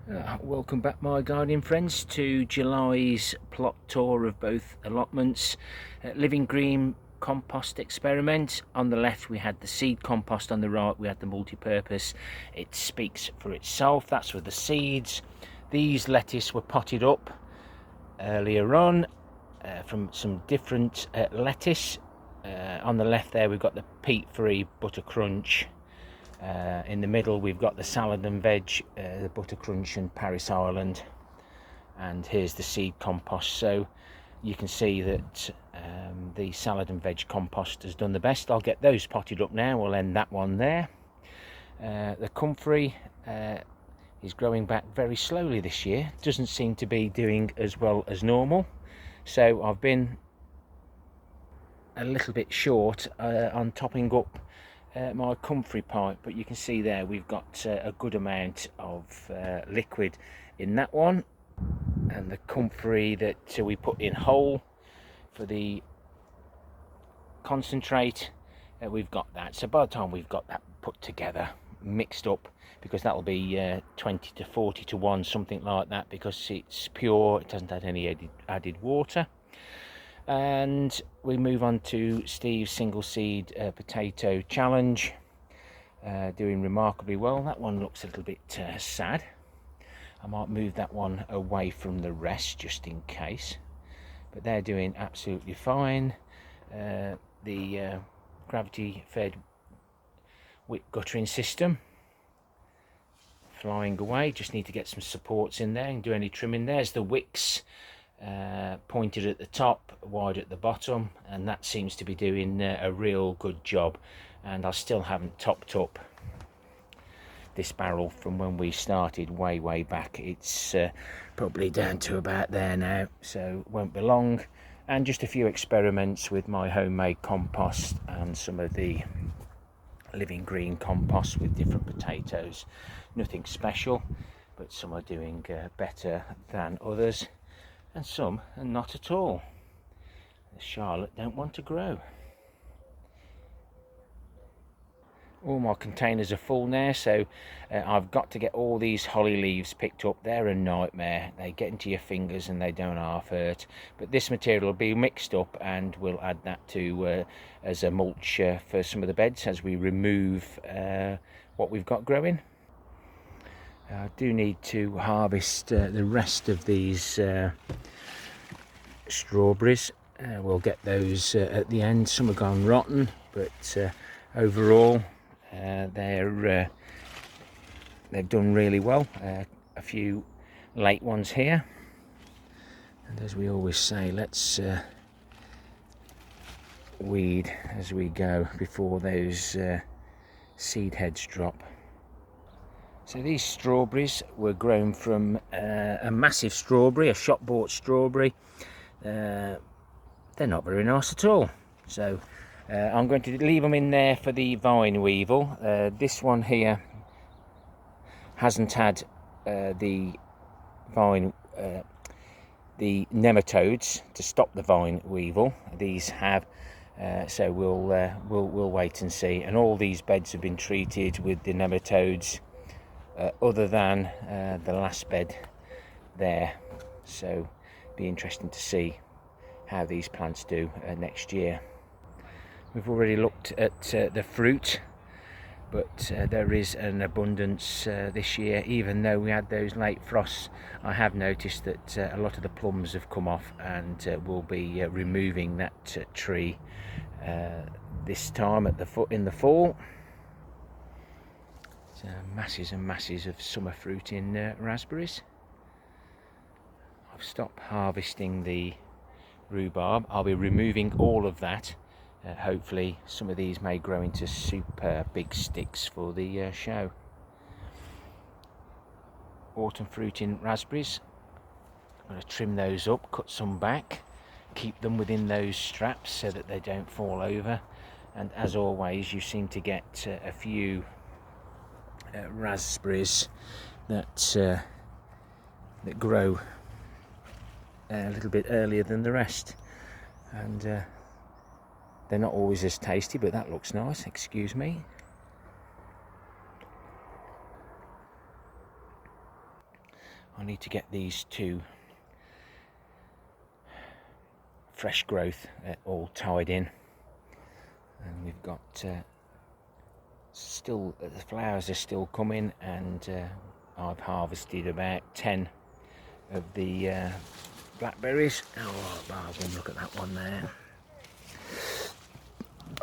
Welcome back, my gardening friends, to July's plot tour of both allotments. Living green compost experiment. On the left we had the seed compost, on the right we had the multi-purpose. It speaks for itself. That's with the seeds. These lettuce were potted up earlier on from some different lettuce. On the left there we've got the peat-free butter crunch. In the middle we've got the salad and veg, the butter crunch and Paris Island, and here's the seed compost. So you can see that the salad and veg compost has done the best. I'll get those potted up now. We'll end that one there. The Comfrey is growing back very slowly this year. Doesn't seem to be doing as well as normal, so I've been a little bit short on topping up my Comfrey pipe, but you can see there we've got a good amount of liquid in that one, and the Comfrey that we put in whole for the concentrate, we've got that. So by the time we've got that put together, mixed up, because that'll be 20 to 40 to 1, something like that, because it's pure, it doesn't add any added water. And we move on to Steve's single seed potato challenge, doing remarkably well. That one looks a little bit sad. I might move that one away from the rest just in case, but they're doing absolutely fine. The gravity fed wick guttering system flying away. Just need to get some supports in there and do any trimming. There's the wicks, pointed at the top, wide at the bottom, and that seems to be doing a real good job. And I still haven't topped up this barrel from when we started way back. It's probably down to about there now, so won't be long. And just a few experiments with my homemade compost and some of the living green compost with different potatoes. Nothing special, but some are doing better than others, and some are not at all. The Charlotte don't want to grow. All my containers are full now, so I've got to get all these holly leaves picked up. They're a nightmare. They get into your fingers and they don't half hurt. But this material will be mixed up, and we'll add that to as a mulch for some of the beds as we remove what we've got growing. I do need to harvest the rest of these strawberries. We'll get those at the end. Some have gone rotten, but overall they've done really well. A few late ones here, and as we always say, let's weed as we go before those seed heads drop. So these strawberries were grown from a massive strawberry, a shop bought strawberry. They're not very nice at all, so I'm going to leave them in there for the vine weevil. This one here hasn't had the nematodes to stop the vine weevil. These have, so we'll wait and see. And all these beds have been treated with the nematodes, other than the last bed there. So be interesting to see how these plants do next year. We've already looked at the fruit, but there is an abundance this year. Even though we had those late frosts, I have noticed that a lot of the plums have come off, and we'll be removing that tree this time in the fall. So masses and masses of summer fruit in raspberries. I've stopped harvesting the rhubarb. I'll be removing all of that. Hopefully some of these may grow into super big sticks for the show. Autumn fruit in raspberries. I'm going to trim those up, cut some back, keep them within those straps so that they don't fall over. And as always, you seem to get a few raspberries that grow a little bit earlier than the rest, and they're not always as tasty, but that looks nice. Excuse me. I need to get these two fresh growth all tied in, and we've got still the flowers are still coming, and I've harvested about 10 of the blackberries. Oh, Barbara, look at that one there.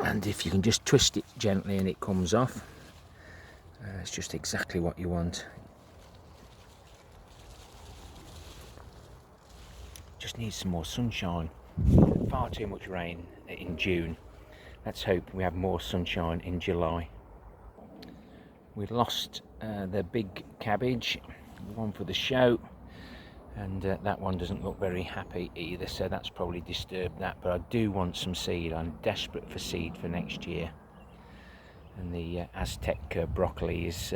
And if you can just twist it gently and it comes off, it's just exactly what you want. Just needs some more sunshine. Far too much rain in June. Let's hope we have more sunshine in July. We lost the big cabbage, one for the show, and that one doesn't look very happy either, so that's probably disturbed that. But I do want some seed. I'm desperate for seed for next year. And the Aztec broccoli is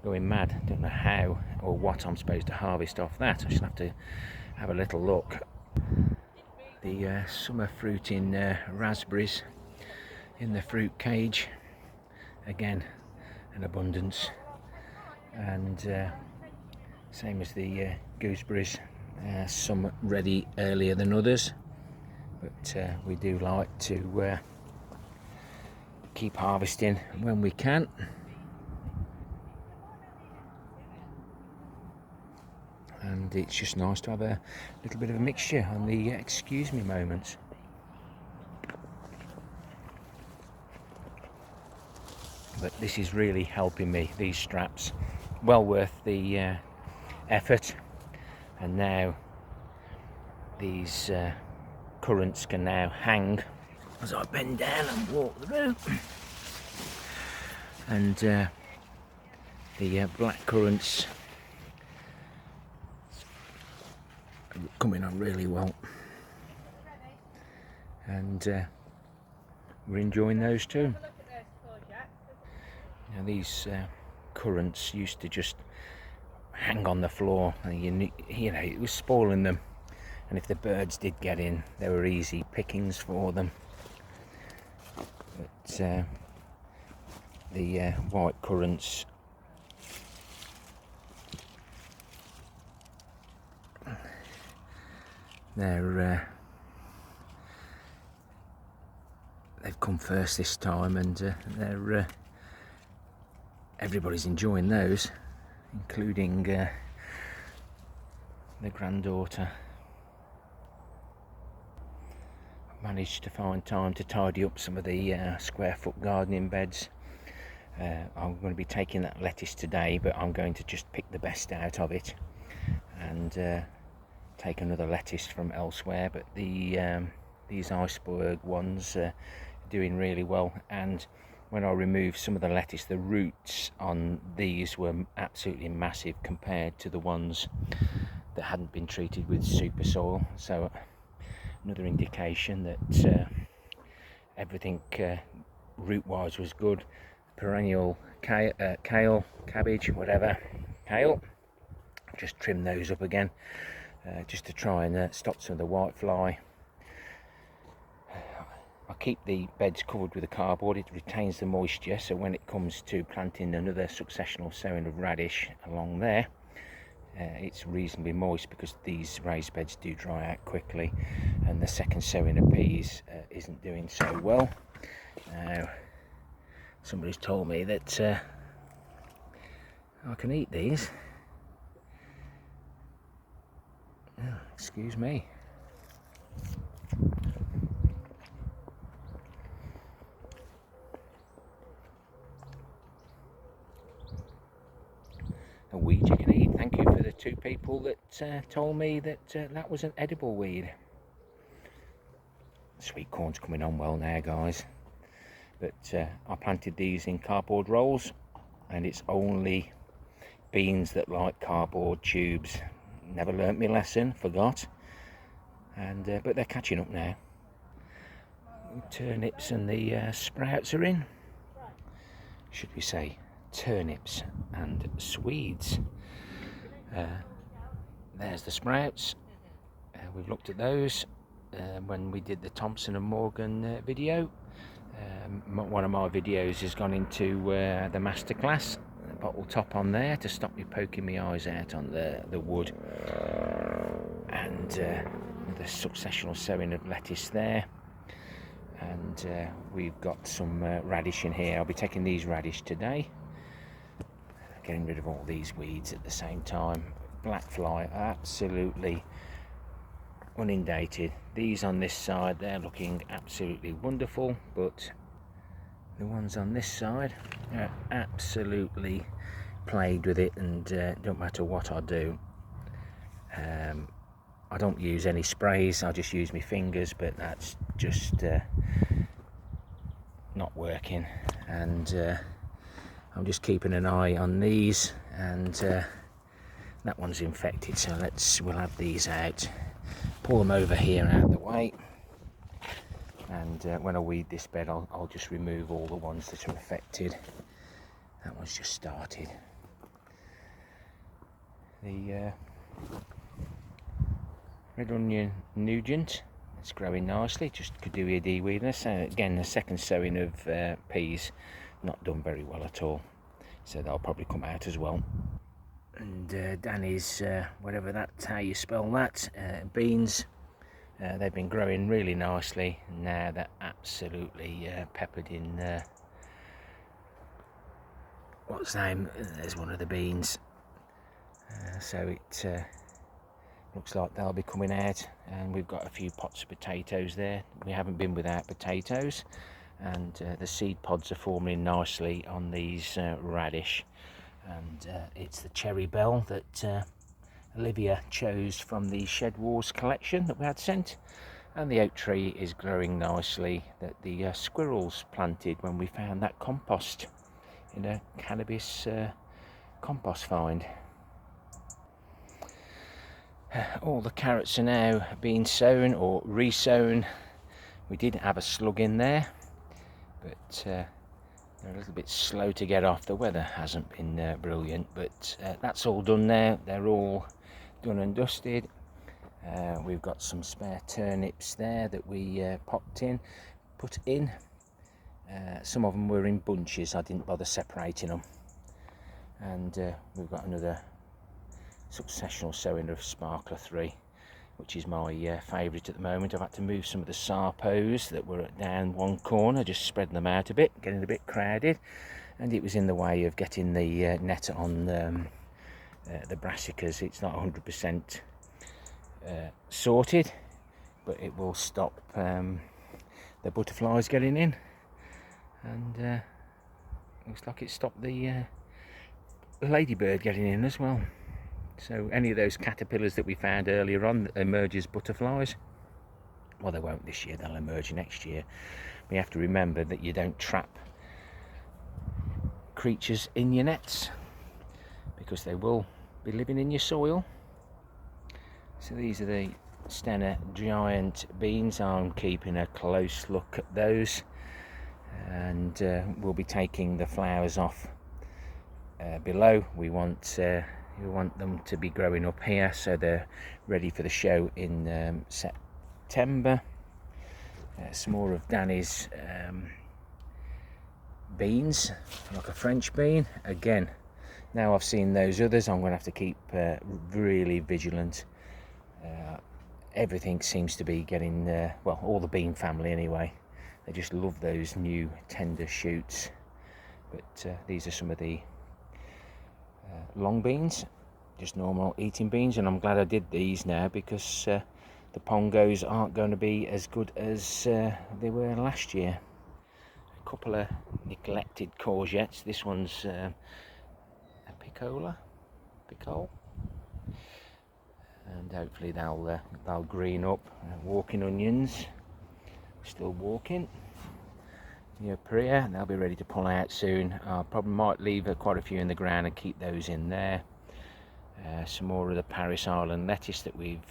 going mad. I don't know how or what I'm supposed to harvest off that. I shall have to have a little look. The summer fruiting raspberries in the fruit cage, again an abundance, and same as the gooseberries, some ready earlier than others, but we do like to keep harvesting when we can. And it's just nice to have a little bit of a mixture on the excuse me moments. But this is really helping me, these straps. Well worth the effort. And now these currants can now hang as I bend down and walk through. And the black currants coming on really well, and we're enjoying those too. Now these currants used to just hang on the floor, and you know it was spoiling them, and if the birds did get in, they were easy pickings for them. But the white currants, they've come first this time, and they're everybody's enjoying those, including the granddaughter. I've managed to find time to tidy up some of the square foot gardening beds. I'm going to be taking that lettuce today, but I'm going to just pick the best out of it and take another lettuce from elsewhere. But these iceberg ones are doing really well, and when I removed some of the lettuce, the roots on these were absolutely massive compared to the ones that hadn't been treated with supersoil. So another indication that everything root wise was good. Perennial kale, cabbage, whatever, kale, just trim those up again, just to try and stop some of the whitefly. I keep the beds covered with a cardboard. It retains the moisture, so when it comes to planting another successional sowing of radish along there, it's reasonably moist, because these raised beds do dry out quickly, and the second sowing of peas isn't doing so well. Now, somebody's told me that I can eat these. Oh, excuse me. A weed you can eat. Thank you for the 2 people that told me that that was an edible weed. Sweet corn's coming on well now, guys. But I planted these in cardboard rolls, and it's only beans that like cardboard tubes. Never learnt my lesson, forgot. And but they're catching up now. Turnips and the sprouts are in. Should we say turnips and Swedes? There's the sprouts. We've looked at those when we did the Thompson and Morgan video. One of my videos has gone into the masterclass bottle top on there to stop me poking my eyes out on the wood. And the successional sowing of lettuce there. And we've got some radish in here. I'll be taking these radish today, getting rid of all these weeds at the same time. Black fly, absolutely inundated. These on this side, they're looking absolutely wonderful, but the ones on this side are absolutely plagued with it, and don't matter what I do. I don't use any sprays, I just use my fingers, but that's just not working. And I'm just keeping an eye on these, and that one's infected, so we'll have these out, pull them over here out of the way, and when I weed this bed I'll just remove all the ones that are affected. That one's just started. The red onion nugent, it's growing nicely, just could do a de-weeding. So again, the second sowing of peas, not done very well at all, so they'll probably come out as well. And Danny's, whatever that's how you spell that, beans, they've been growing really nicely. Now they're absolutely peppered in, what's the name, there's one of the beans. So it looks like they'll be coming out, and we've got a few pots of potatoes there. We haven't been without potatoes, and the seed pods are forming nicely on these radish. And it's the cherry bell that Olivia chose from the Shed Wars collection that we had sent, and the oak tree is growing nicely that the squirrels planted when we found that compost in a cannabis compost find. All the carrots are now being sown or re-sown. We did have a slug in there, but they're a little bit slow to get off. The weather hasn't been brilliant, but that's all done now. They're all done and dusted. We've got some spare turnips there that we put in. Some of them were in bunches, I didn't bother separating them. And we've got another successional sowing of Sparkler 3, which is my favourite at the moment. I've had to move some of the sarpos that were down one corner, just spreading them out a bit, getting a bit crowded, and it was in the way of getting the net on the brassicas. It's not 100% sorted, but it will stop the butterflies getting in, and looks like it stopped the ladybird getting in as well. So any of those caterpillars that we found earlier on that emerge as butterflies, well, they won't this year, they'll emerge next year. We have to remember that you don't trap creatures in your nets, because they will be living in your soil. So these are the Stenner giant beans. I'm keeping a close look at those, and we'll be taking the flowers off below. We want them to be growing up here, so they're ready for the show in September. Some more of Danny's beans, like a French bean. Again, now I've seen those others, I'm going to have to keep really vigilant. Everything seems to be getting, well, all the bean family anyway, they just love those new tender shoots. But these are some of the long beans, just normal eating beans, and I'm glad I did these now, because the pongos aren't going to be as good as they were last year. A couple of neglected courgettes. This one's a picole, and hopefully they'll green up. Walking onions, still walking. Neopria, they'll be ready to pull out soon. I probably might leave quite a few in the ground and keep those in there. Some more of the Paris Island lettuce that we've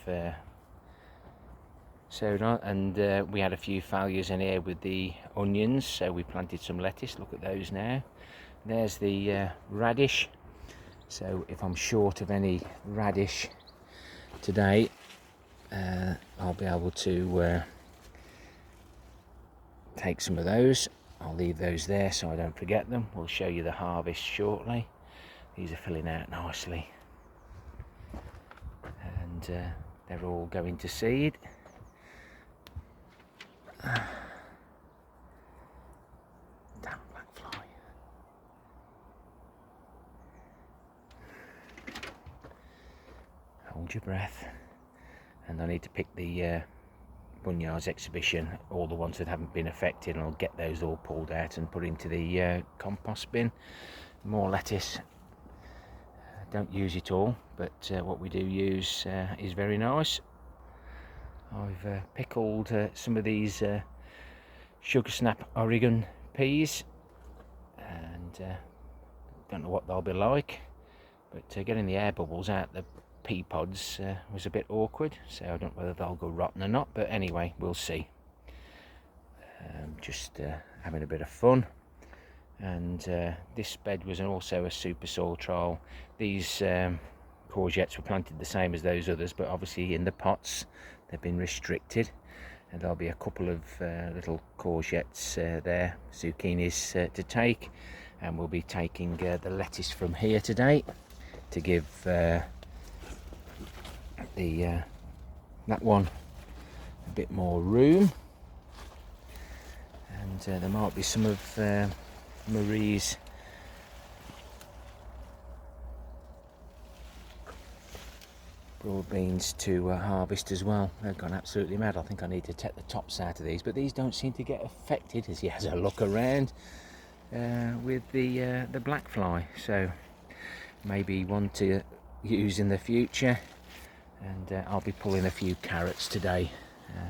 sowed on, and we had a few failures in here with the onions, so we planted some lettuce. Look at those now. There's the radish. So if I'm short of any radish today, I'll be able to take some of those. I'll leave those there so I don't forget them. We'll show you the harvest shortly. these are filling out nicely, and they're all going to seed. Damn black fly. Hold your breath. And I need to pick the Bunyard's exhibition, all the ones that haven't been affected, and I'll get those all pulled out and put into the compost bin. More lettuce. Don't use it all, but what we do use is very nice. I've pickled some of these sugar snap Oregon peas, and don't know what they'll be like, but getting the air bubbles out the pea pods was a bit awkward, so I don't know whether they'll go rotten or not, but anyway, we'll see. Just having a bit of fun. And this bed was also a super soil trial. These courgettes were planted the same as those others, but obviously in the pots they've been restricted, and there'll be a couple of little courgettes there, zucchinis to take, and we'll be taking the lettuce from here today to give that one a bit more room. And there might be some of Marie's broad beans to harvest as well. They've gone absolutely mad. I think I need to take the tops out of these, but these don't seem to get affected as he has a look around with the black fly, so maybe one to use in the future. And I'll be pulling a few carrots today,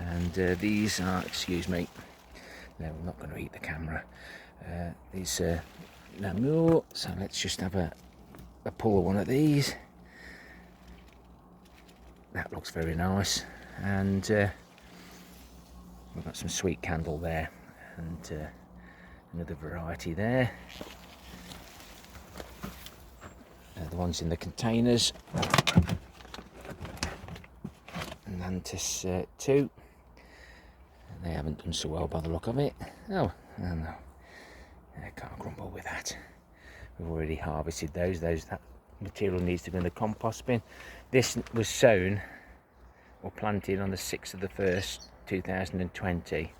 and these are, excuse me, no, I'm not going to eat the camera. These Namur, so let's just have a pull of one of these. That looks very nice, and we've got some sweet candle there, and another variety there. The ones in the containers, Nantes 2. They haven't done so well by the look of it. Oh, no, I can't grumble with that. We've already harvested those. That material needs to go in the compost bin. This was sown or planted on the 6th of the 1st, 2020.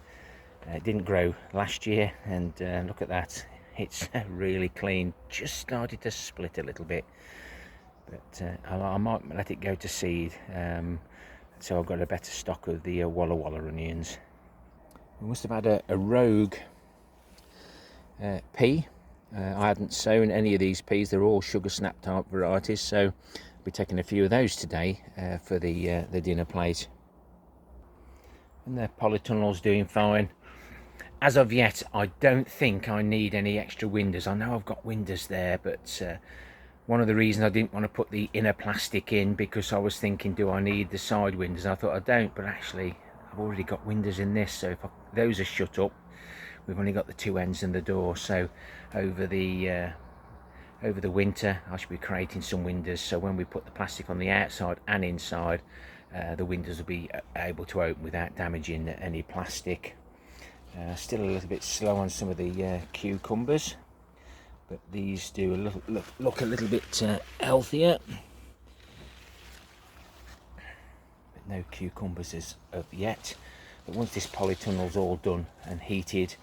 It didn't grow last year, and look at that. It's really clean. Just started to split a little bit, but I might let it go to seed. So I've got a better stock of the Walla Walla onions. We must have had a rogue pea. I haven't sown any of these peas. They're all sugar snap type varieties, so I'll be taking a few of those today for the dinner plate. And the Polytunnel's doing fine. As of yet, I don't think I need any extra windows. I know I've got windows there, but one of the reasons I didn't want to put the inner plastic in, because I was thinking, do I need the side windows? I thought I don't, but actually I've already got windows in this, so if those are shut up, we've only got the two ends and the door. So over the winter I should be creating some windows, so when we put the plastic on the outside and inside, the windows will be able to open without damaging any plastic. Still a little bit slow on some of the cucumbers, but these do look a little bit healthier. But no cucumbers as of yet. But once this polytunnel's all done and heated,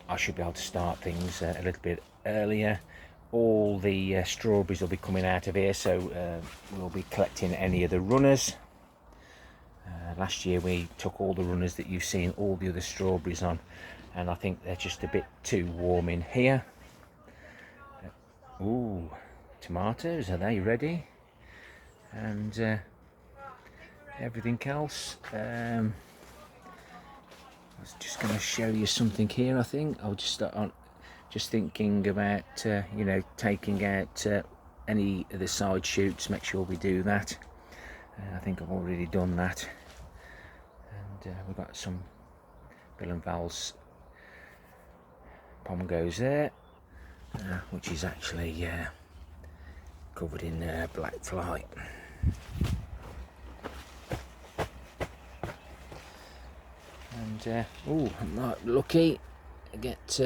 I should be able to start things a little bit earlier. All the strawberries will be coming out of here, so we'll be collecting any of the runners. Last year we took all the runners that you've seen all the other strawberries on, and I think they're just a bit too warm in here. Ooh, tomatoes, are they ready? And everything else. I was just going to show you something here. I think I'll just start on just thinking about you know, taking out any of the side shoots. Make sure we do that. I think I've already done that. And we've got some Bill and Val's pongos there, which is actually covered in black fly. And oh, I'm not lucky. I get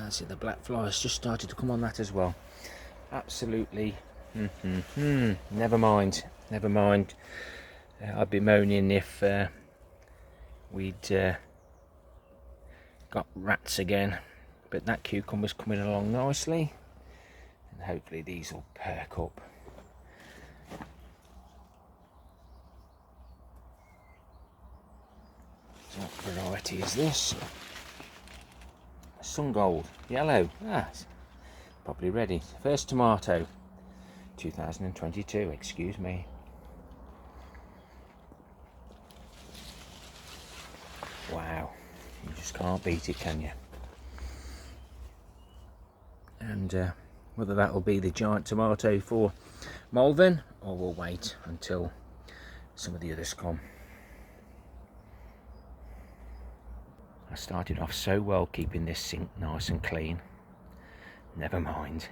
See, the black fly has just started to come on that as well. Absolutely. Never mind. Never mind. I'd be moaning if we'd got rats again, but that cucumber's coming along nicely, and hopefully these will perk up. So what variety is this? Sun Gold, yellow. It's probably ready. First tomato, 2022, excuse me. Wow, you just can't beat it, can you? And whether that'll be the giant tomato for Malvern, or we'll wait until some of the others come. I started off so well keeping this sink nice and clean. Never mind.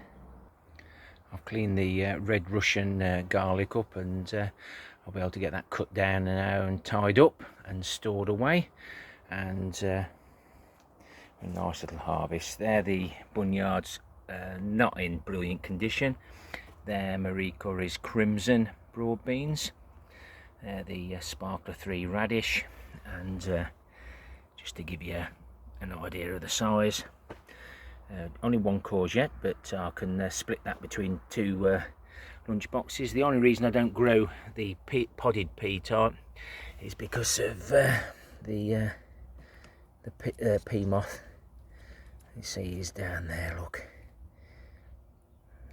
I've cleaned the red Russian garlic up, and I'll be able to get that cut down now and tied up and stored away. And a nice little harvest. There, the bunyards not in brilliant condition. There, Marie Curry's crimson broad beans. There, the Sparkler 3 radish, and just to give you an idea of the size, only one courgette, but I can split that between two lunch boxes. The only reason I don't grow the podded pea type is because of the pea moth. You see he's down there, look.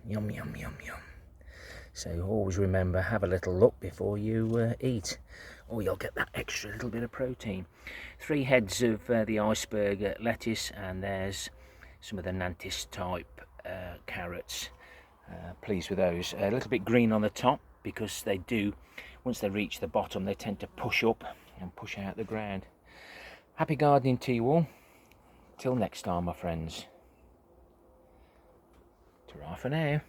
Yum, yum, yum, yum. So always remember, have a little look before you eat, or you'll get that extra little bit of protein. 3 heads of the iceberg lettuce, and there's some of the Nantis type carrots. Pleased with those. A little bit green on the top, because they do, once they reach the bottom, they tend to push up and push out the ground. Happy gardening to you all. Till next time, my friends. Ta-ra for now.